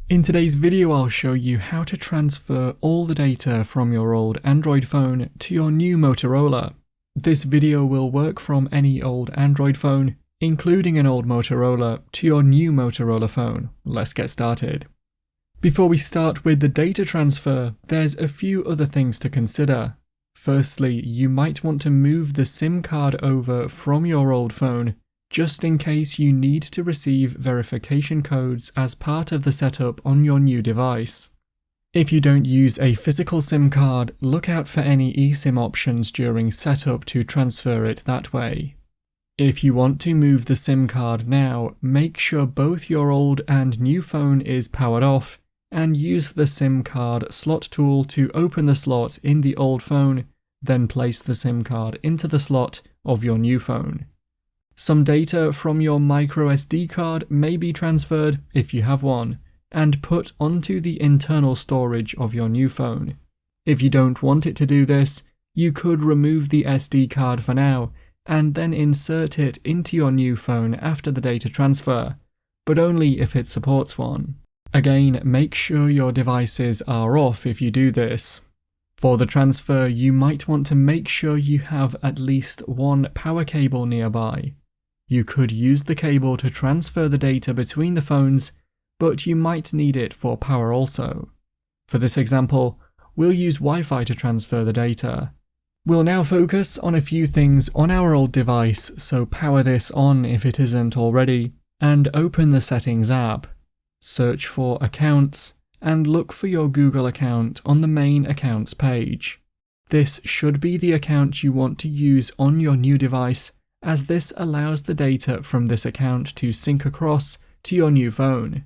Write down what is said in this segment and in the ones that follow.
In today's video, I'll show you how to transfer all the data from your old Android phone to your new Motorola. This video will work from any old Android phone, including an old Motorola, to your new Motorola phone. Let's get started. Before we start with the data transfer, there's a few other things to consider. Firstly, you might want to move the SIM card over from your old phone, just in case you need to receive verification codes as part of the setup on your new device. If you don't use a physical SIM card, look out for any eSIM options during setup to transfer it that way. If you want to move the SIM card now, make sure both your old and new phone is powered off, and use the SIM card slot tool to open the slot in the old phone, then place the SIM card into the slot of your new phone. Some data from your microSD card may be transferred, if you have one, and put onto the internal storage of your new phone. If you don't want it to do this, you could remove the SD card for now, and then insert it into your new phone after the data transfer, but only if it supports one. Again, make sure your devices are off if you do this. For the transfer, you might want to make sure you have at least one power cable nearby. You could use the cable to transfer the data between the phones, but you might need it for power also. For this example, we'll use Wi-Fi to transfer the data. We'll now focus on a few things on our old device, so power this on if it isn't already, and open the Settings app. Search for Accounts, and look for your Google account on the main Accounts page. This should be the account you want to use on your new device, as this allows the data from this account to sync across to your new phone.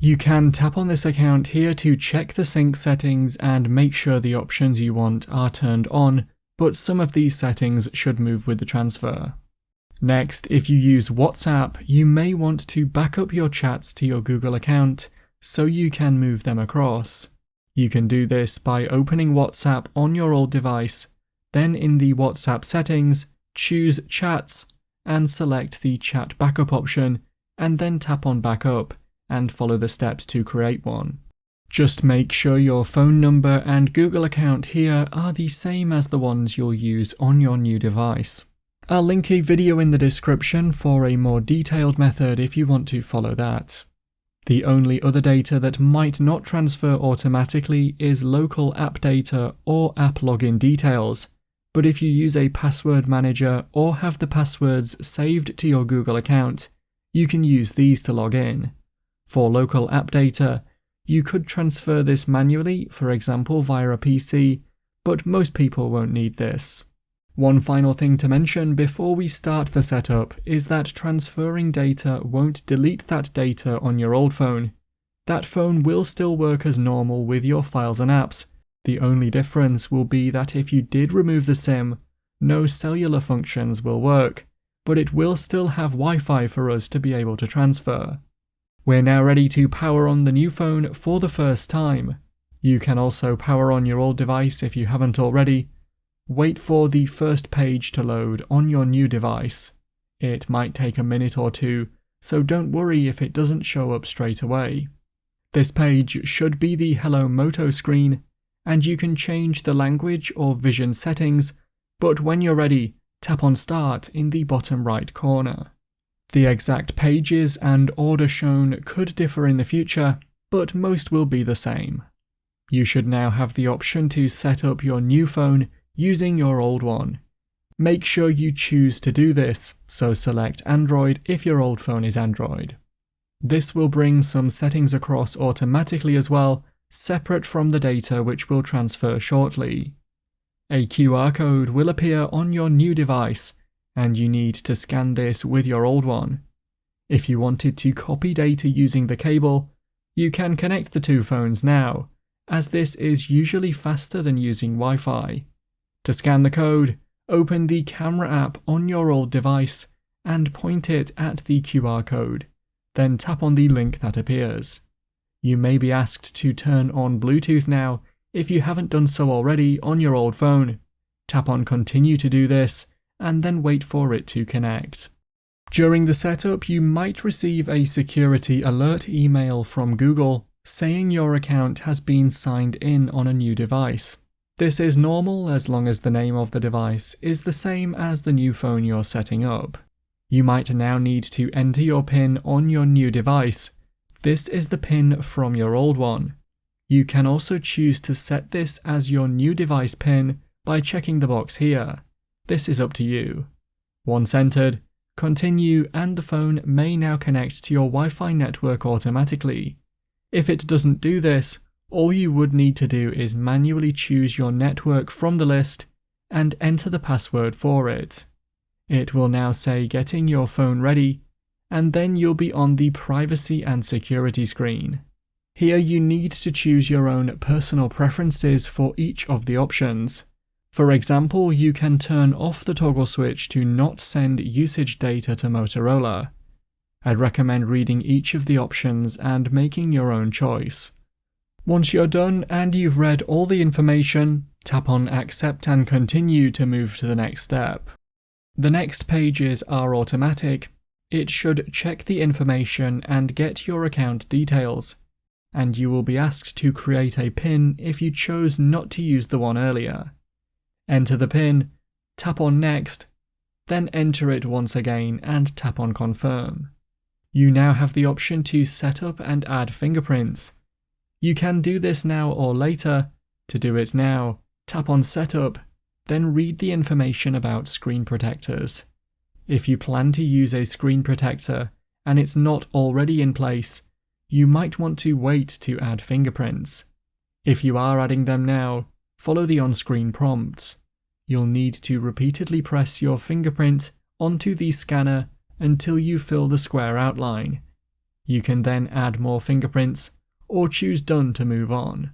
You can tap on this account here to check the sync settings and make sure the options you want are turned on, but some of these settings should move with the transfer. Next, if you use WhatsApp, you may want to back up your chats to your Google account so you can move them across. You can do this by opening WhatsApp on your old device, then in the WhatsApp settings, choose Chats, and select the Chat Backup option, and then tap on Backup, and follow the steps to create one. Just make sure your phone number and Google account here are the same as the ones you'll use on your new device. I'll link a video in the description for a more detailed method if you want to follow that. The only other data that might not transfer automatically is local app data or app login details, but if you use a password manager or have the passwords saved to your Google account, you can use these to log in. For local app data, you could transfer this manually, for example via a PC, but most people won't need this. One final thing to mention before we start the setup is that transferring data won't delete that data on your old phone. That phone will still work as normal with your files and apps. The only difference will be that if you did remove the SIM, no cellular functions will work, but it will still have Wi-Fi for us to be able to transfer. We're now ready to power on the new phone for the first time. You can also power on your old device if you haven't already. Wait for the first page to load on your new device. It might take a minute or two, so don't worry if it doesn't show up straight away. This page should be the Hello Moto screen, and you can change the language or vision settings, but when you're ready, tap on Start in the bottom right corner. The exact pages and order shown could differ in the future, but most will be the same. You should now have the option to set up your new phone using your old one. Make sure you choose to do this, so select Android if your old phone is Android. This will bring some settings across automatically as well, separate from the data which will transfer shortly. A QR code will appear on your new device, and you need to scan this with your old one. If you wanted to copy data using the cable, you can connect the two phones now, as this is usually faster than using Wi-Fi. To scan the code, open the camera app on your old device and point it at the QR code, then tap on the link that appears. You may be asked to turn on Bluetooth now if you haven't done so already on your old phone. Tap on Continue to do this, and then wait for it to connect. During the setup, you might receive a security alert email from Google saying your account has been signed in on a new device. This is normal as long as the name of the device is the same as the new phone you're setting up. You might now need to enter your PIN on your new device. This is the PIN from your old one. You can also choose to set this as your new device PIN by checking the box here. This is up to you. Once entered, continue, and the phone may now connect to your Wi-Fi network automatically. If it doesn't do this, all you would need to do is manually choose your network from the list and enter the password for it. It will now say getting your phone ready, and then you'll be on the privacy and security screen. Here you need to choose your own personal preferences for each of the options. For example, you can turn off the toggle switch to not send usage data to Motorola. I'd recommend reading each of the options and making your own choice. Once you're done and you've read all the information, tap on Accept and Continue to move to the next step. The next pages are automatic. It should check the information and get your account details, and you will be asked to create a PIN if you chose not to use the one earlier. Enter the PIN, tap on Next, then enter it once again and tap on Confirm. You now have the option to set up and add fingerprints. You can do this now or later. To do it now, tap on Setup, then read the information about screen protectors. If you plan to use a screen protector and it's not already in place, you might want to wait to add fingerprints. If you are adding them now, follow the on-screen prompts. You'll need to repeatedly press your fingerprint onto the scanner until you fill the square outline. You can then add more fingerprints or choose Done to move on.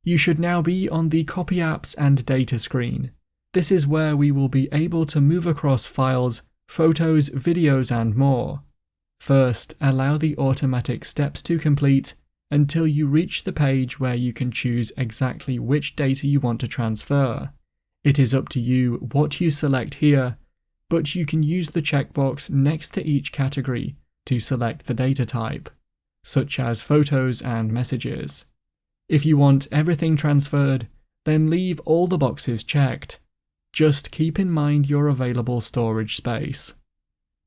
You should now be on the Copy Apps and Data screen. This is where we will be able to move across files, photos, videos, and more. First, allow the automatic steps to complete until you reach the page where you can choose exactly which data you want to transfer. It is up to you what you select here, but you can use the checkbox next to each category to select the data type, such as photos and messages. If you want everything transferred, then leave all the boxes checked. Just keep in mind your available storage space.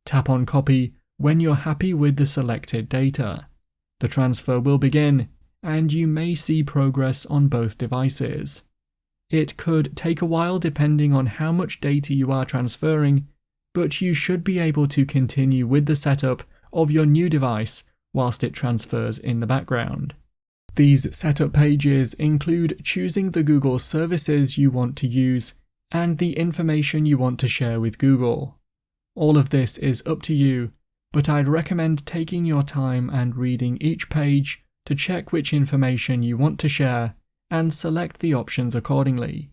Tap on Copy when you're happy with the selected data. The transfer will begin, and you may see progress on both devices. It could take a while depending on how much data you are transferring, but you should be able to continue with the setup of your new device whilst it transfers in the background. These setup pages include choosing the Google services you want to use and the information you want to share with Google. All of this is up to you, but I'd recommend taking your time and reading each page to check which information you want to share and select the options accordingly.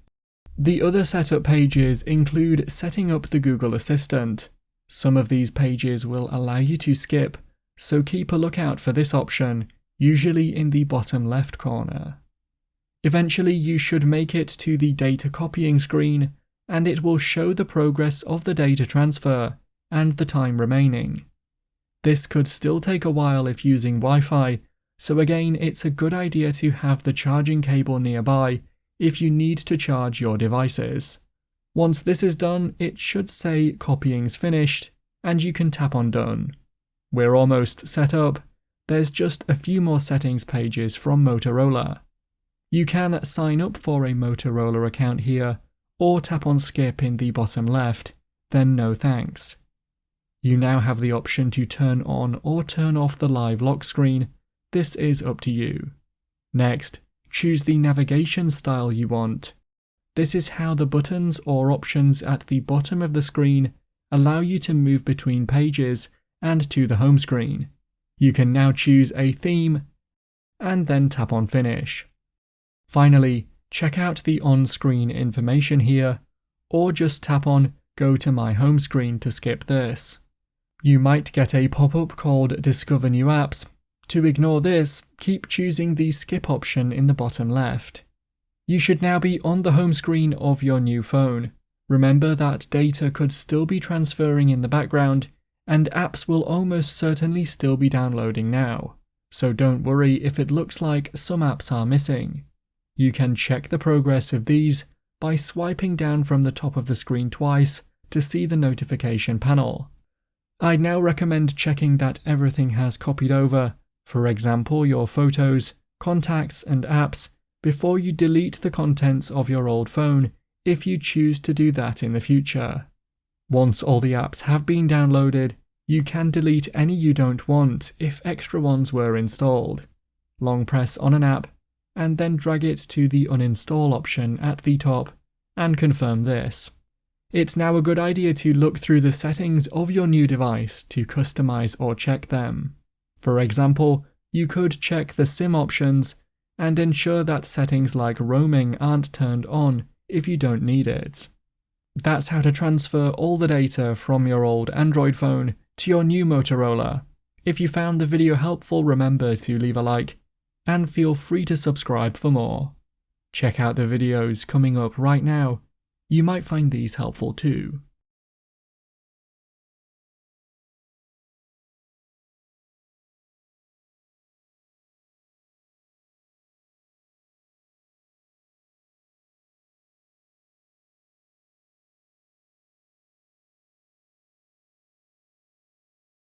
The other setup pages include setting up the Google Assistant. Some of these pages will allow you to skip, so keep a lookout for this option, usually in the bottom left corner. Eventually you should make it to the data copying screen, and it will show the progress of the data transfer and the time remaining. This could still take a while if using Wi-Fi, so again it's a good idea to have the charging cable nearby if you need to charge your devices. Once this is done, it should say copying's finished, and you can tap on Done. We're almost set up. There's just a few more settings pages from Motorola. You can sign up for a Motorola account here, or tap on Skip in the bottom left, then No Thanks. You now have the option to turn on or turn off the live lock screen. This is up to you. Next, choose the navigation style you want. This is how the buttons or options at the bottom of the screen allow you to move between pages and to the home screen. You can now choose a theme and then tap on Finish. Finally, check out the on-screen information here, or just tap on Go to my home screen to skip this. You might get a pop-up called Discover New Apps. To ignore this, keep choosing the skip option in the bottom left. You should now be on the home screen of your new phone. Remember that data could still be transferring in the background, and apps will almost certainly still be downloading now. so don't worry if it looks like some apps are missing. You can check the progress of these by swiping down from the top of the screen twice to see the notification panel. I'd now recommend checking that everything has copied over, for example your photos, contacts and apps, before you delete the contents of your old phone if you choose to do that in the future. Once all the apps have been downloaded, you can delete any you don't want if extra ones were installed. Long press on an app and then drag it to the uninstall option at the top and confirm this. It's now a good idea to look through the settings of your new device to customize or check them. For example, you could check the SIM options and ensure that settings like roaming aren't turned on if you don't need it. That's how to transfer all the data from your old Android phone to your new Motorola. If you found the video helpful, remember to leave a like and feel free to subscribe for more. Check out the videos coming up right now. You might find these helpful too.